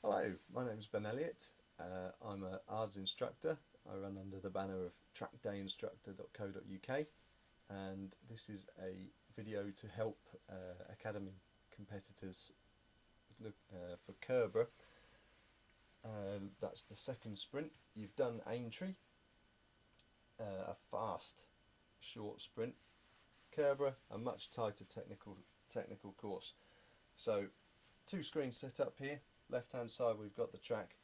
Hello, my name's Ben Elliott. I'm an ARDS instructor. I run under the banner of trackdayinstructor.co.uk, and this is a video to help Academy competitors look for Curborough. That's the second sprint. You've done Aintree, a fast short sprint. Curborough, a much tighter technical course. So two screens set up here. Left hand side we've got the track,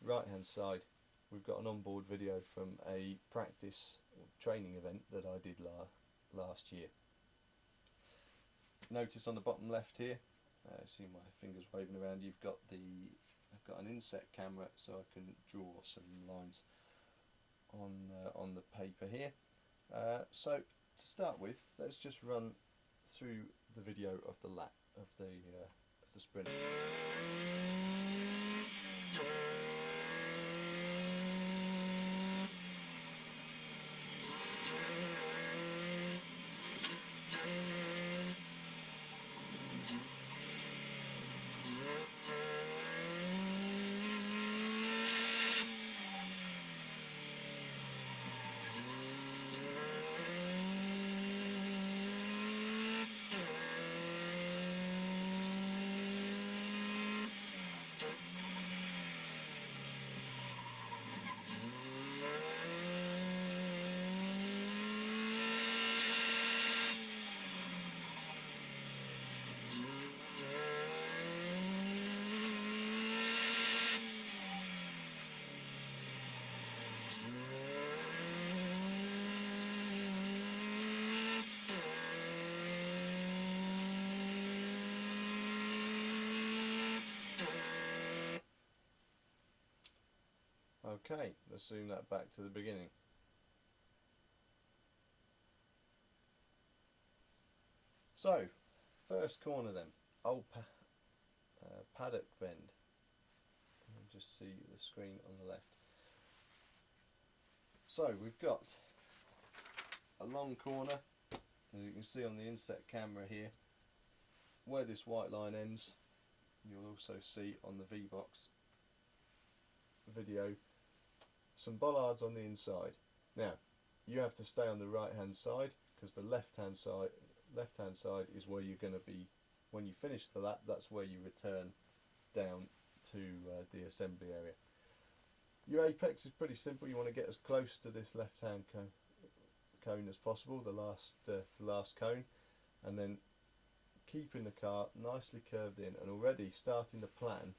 right hand side we've got an onboard video from a practice or training event that I did last year. Notice on the bottom left here, see my fingers waving around, I've got an inset camera so I can draw some lines on the paper here. So to start with, let's just run through the video of the lap of the sprint. Okay, let's zoom that back to the beginning. So, first corner then, old paddock bend. I'll just see the screen on the left. So we've got a long corner, as you can see on the inset camera here, where this white line ends. You'll also see on the V-Box video some bollards on the inside. Now you have to stay on the right hand side because the left hand side is where you're going to be when you finish the lap. That's where you return down to the assembly area. Your apex is pretty simple. You want to get as close to this left hand cone as possible, the last cone, and then keeping the car nicely curved in and already starting to plan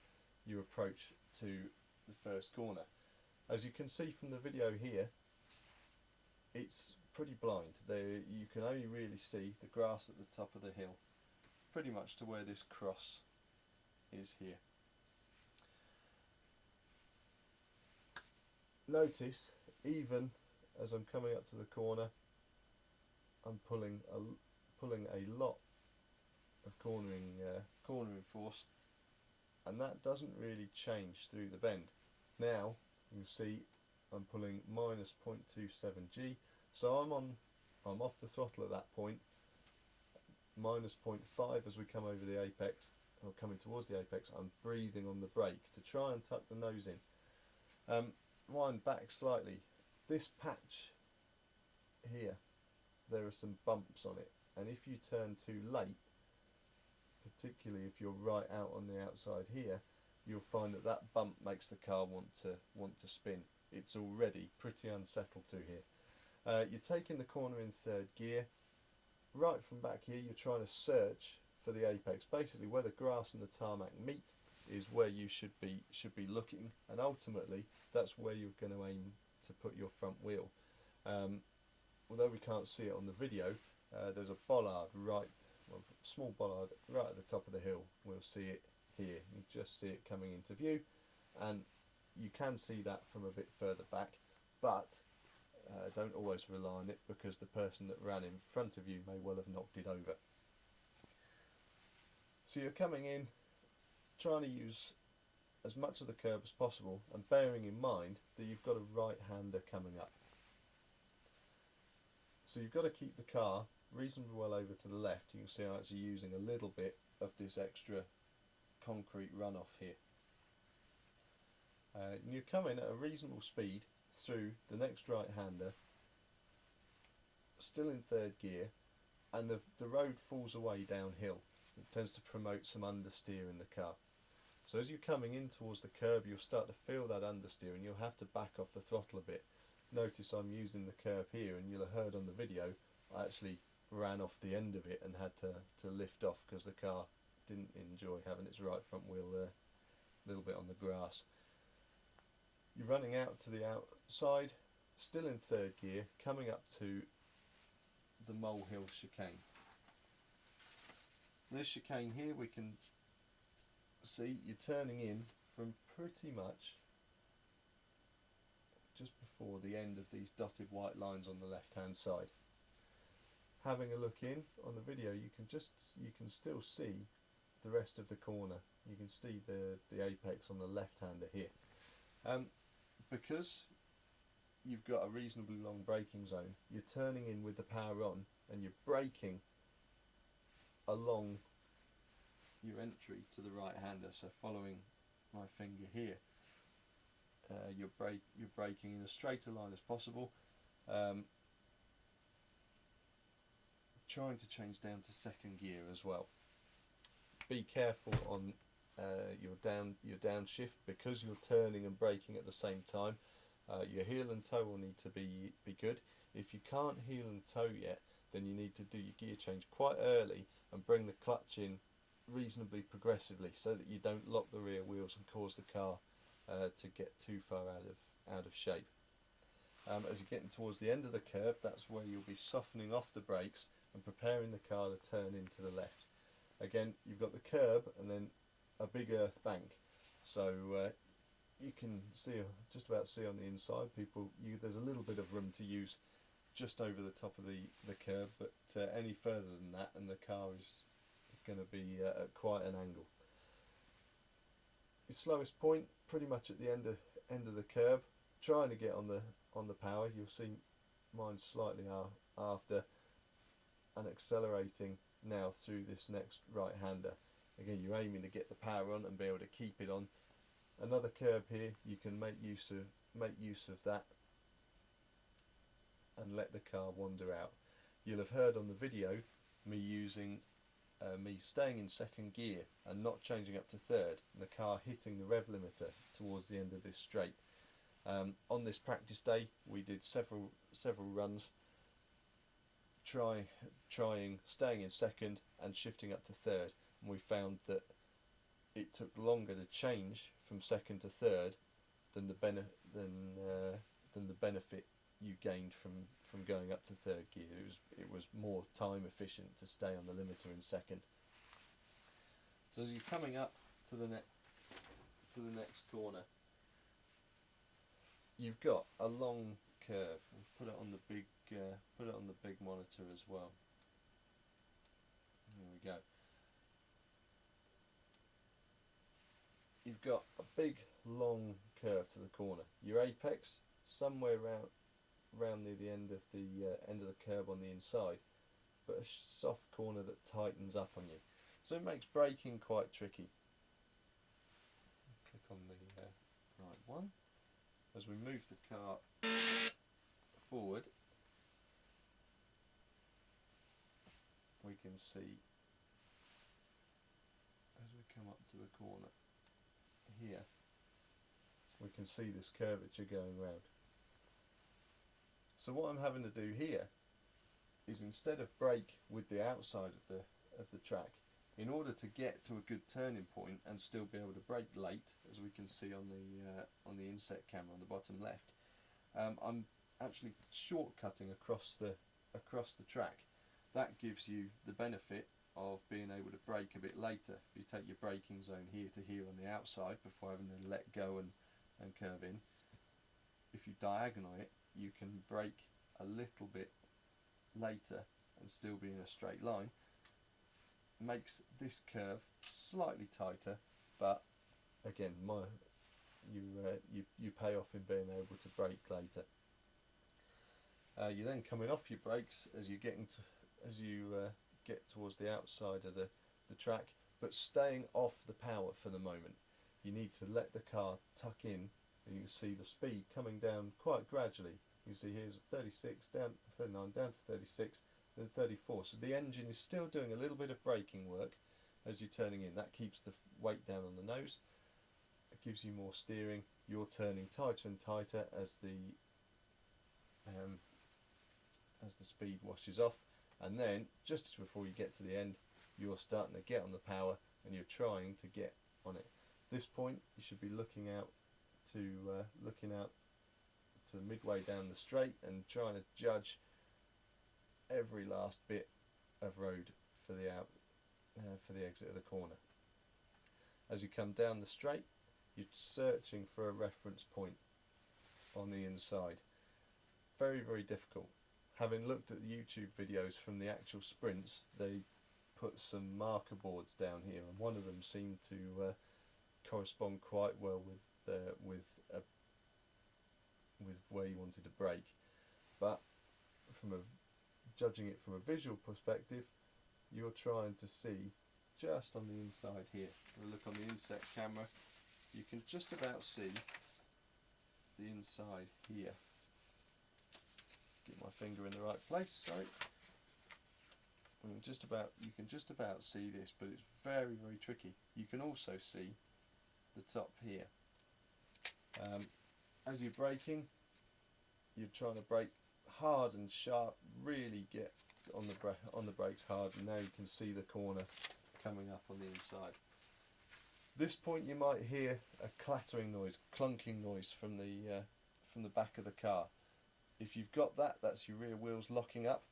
your approach to the first corner. As you can see from the video here, it's pretty blind. You can only really see the grass at the top of the hill, pretty much to where this cross is here. Notice, even as I'm coming up to the corner, I'm pulling a lot of cornering force, and that doesn't really change through the bend. Now you can see I'm pulling minus 0.27 G, so I'm off the throttle at that point, minus 0.5 as we come over the apex, or coming towards the apex. I'm breathing on the brake to try and tuck the nose in. Wind back slightly. This patch here, there are some bumps on it, and if you turn too late, particularly if you're right out on the outside here, you'll find that that bump makes the car want to spin. It's already pretty unsettled to here. You're taking the corner in third gear. Right from back here, you're trying to search for the apex. Basically, where the grass and the tarmac meet is where you should be looking, and ultimately that's where you're going to aim to put your front wheel. Although we can't see it on the video, there's a bollard small bollard right at the top of the hill. We'll see it here. You just see it coming into view, and you can see that from a bit further back, but don't always rely on it because the person that ran in front of you may well have knocked it over. So you're coming in, trying to use as much of the curb as possible, and bearing in mind that you've got a right-hander coming up. So you've got to keep the car reasonably well over to the left. You can see I'm actually using a little bit of this extra concrete runoff here. And you're coming at a reasonable speed through the next right-hander, still in third gear, and the road falls away downhill. It tends to promote some understeer in the car. So as you're coming in towards the curb, you'll start to feel that understeer and you'll have to back off the throttle a bit. Notice I'm using the curb here, and you'll have heard on the video I actually ran off the end of it and had to lift off because the car didn't enjoy having its right front wheel a little bit on the grass. You're running out to the outside, still in third gear, coming up to the molehill chicane. This chicane here, we can see you're turning in from pretty much just before the end of these dotted white lines on the left hand side. Having a look in on the video, you can still see the rest of the corner. You can see the apex on the left hander here. Because you've got a reasonably long braking zone, you're turning in with the power on and you're braking along your entry to the right hander. So following my finger here, you're braking in as straight a line as possible, trying to change down to second gear as well. Be careful on your downshift, because you're turning and braking at the same time. Your heel and toe will need to be good. If you can't heel and toe yet, then you need to do your gear change quite early and bring the clutch in reasonably progressively so that you don't lock the rear wheels and cause the car to get too far out of shape. As you're getting towards the end of the curb, that's where you'll be softening off the brakes and preparing the car to turn into the left. Again, you've got the curb and then a big earth bank, so you can just about see on the inside. There's a little bit of room to use just over the top of the curb, but any further than that and the car is going to be at quite an angle. Your slowest point pretty much at the end of the curb, trying to get on the power. You'll see mine slightly after, and accelerating now through this next right hander. Again, you're aiming to get the power on and be able to keep it on. Another curb here, you can make use of that and let the car wander out. You'll have heard on the video me staying in second gear and not changing up to third, and the car hitting the rev limiter towards the end of this straight. On this practice day, we did several runs trying staying in second and shifting up to third, and we found that it took longer to change from second to third than the benefit you gained from going up to third gear. It was more time efficient to stay on the limiter in second. So as you're coming up to the next corner, you've got a long curve. We'll put it on the big monitor as well. There we go. You've got a big long curve to the corner. Your apex somewhere round near the end of the curb on the inside, but a soft corner that tightens up on you, so it makes braking quite tricky. Click on the right one. As we move the car forward, we can see as we come up to the corner here, we can see this curvature going round. So what I'm having to do here is, instead of brake with the outside of the track, in order to get to a good turning point and still be able to brake late, as we can see on the inset camera on the bottom left, I'm actually shortcutting across the track. That gives you the benefit of being able to brake a bit later. If you take your braking zone here to here on the outside before having to let go and curve in, if you diagonal it, you can brake a little bit later and still be in a straight line. Makes this curve slightly tighter, but again, you pay off in being able to brake later. You're then coming off your brakes as you get towards the outside of the track, but staying off the power for the moment. You need to let the car tuck in and you can see the speed coming down quite gradually. You can see here's 36 down, 39 down to 36, then 34. So the engine is still doing a little bit of braking work as you're turning in. That keeps the weight down on the nose. It gives you more steering. You're turning tighter and tighter as the speed washes off, and then just before you get to the end, you're starting to get on the power and you're trying to get on it. At this point, you should be looking out to midway down the straight and trying to judge every last bit of road for the exit of the corner. As you come down the straight, you're searching for a reference point on the inside. Very, very difficult. Having looked at the YouTube videos from the actual sprints, they put some marker boards down here, and one of them seemed to correspond quite well with where you wanted to brake. But judging it from a visual perspective, you're trying to see just on the inside here. If you look on the inset camera, you can just about see the inside here. Get my finger in the right place, sorry. And you can just about see this, but it's very, very tricky. You can also see the top here. As you're braking, you're trying to brake hard and sharp, really get on the brakes hard, and now you can see the corner coming up on the inside. This point you might hear a clattering noise, clunking noise from the back of the car. If you've got that, that's your rear wheels locking up.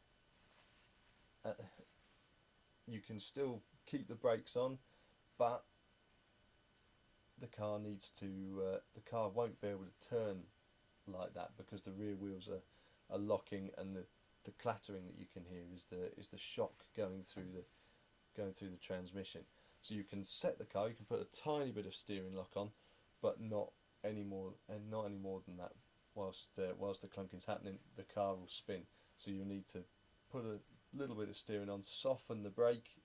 You can still keep the brakes on, but the car won't be able to turn like that because the rear wheels are locking, and the clattering that you can hear is the shock going through the transmission. So you can set the car, you can put a tiny bit of steering lock on, but not any more than that. Whilst the clunking's happening, the car will spin. So you'll need to put a little bit of steering on, soften the brake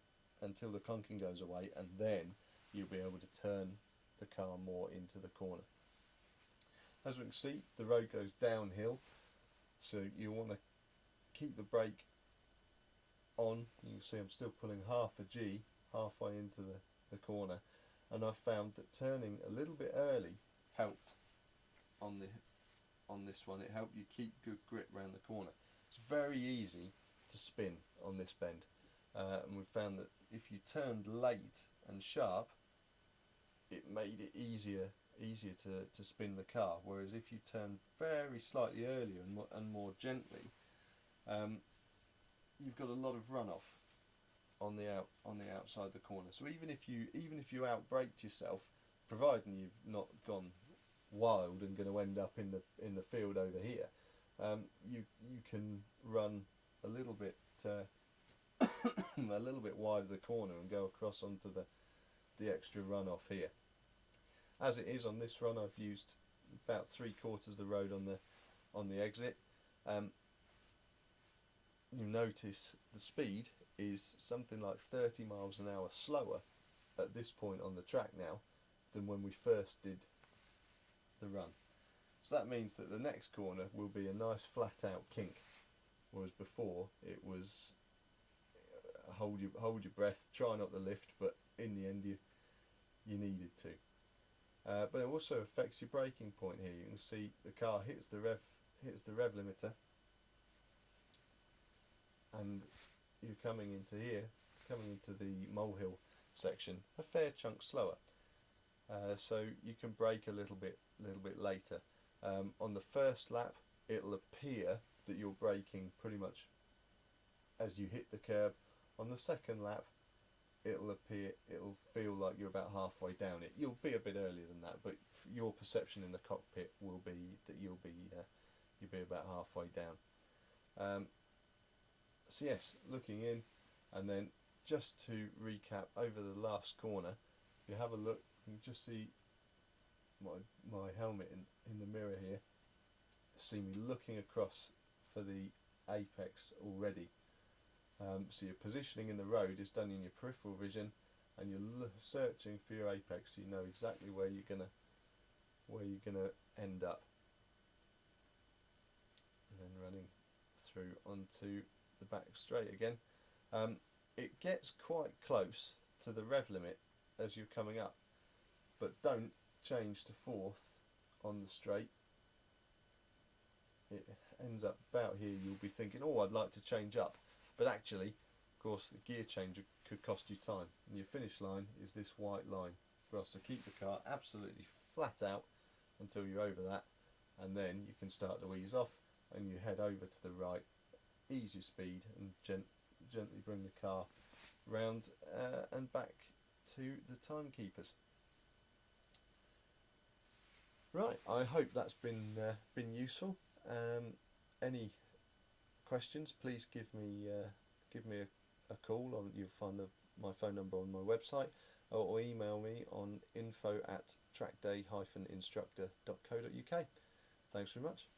until the clunking goes away, and then you'll be able to turn the car more into the corner. As we can see, the road goes downhill, so you want to keep the brake on. You can see I'm still pulling half a G halfway into the corner, and I found that turning a little bit early helped on this one. It helped you keep good grip around the corner. It's very easy to spin on this bend, and we found that if you turned late and sharp, it made it easier to spin the car, whereas if you turn very slightly earlier and more gently, you've got a lot of runoff on the outside the corner. So even if you outbraked yourself, providing you've not gone wild and going to end up in the field over here, you can run a little bit a little bit wide of the corner and go across onto the extra runoff here. As it is on this run, I've used about 3/4 of the road on the exit. You notice the speed is something like 30 miles an hour slower at this point on the track now than when we first did the run. So that means that the next corner will be a nice flat out kink, whereas before it was hold your breath, try not to lift, but in the end you needed to. But it also affects your braking point here. You can see the car hits the rev limiter, and you're coming into the molehill section a fair chunk slower. So you can brake a little bit later. On the first lap, it'll appear that you're braking pretty much as you hit the curb. On the second lap, it'll feel like you're about halfway down it. You'll be a bit earlier than that, but your perception in the cockpit will be that you'll be about halfway down. So yes, looking in, and then just to recap over the last corner, if you have a look, you can just see my helmet in the mirror here. See me looking across for the apex already. So your positioning in the road is done in your peripheral vision, and you're searching for your apex, so you know exactly where you're going to where you're going to end up, and then running through onto the back straight again. It gets quite close to the rev limit as you're coming up, but don't change to fourth on the straight. It ends up about here, you'll be thinking, oh, I'd like to change up, but actually, of course, the gear change could cost you time, and your finish line is this white line for us. So keep the car absolutely flat out until you're over that, and then you can start to ease off and you head over to the right, ease your speed, and gently bring the car round and back to the timekeepers. Right, I hope that's been useful. Any questions, please give me a call. You'll find my phone number on my website, or email me on info@trackday-instructor.co.uk. Thanks very much.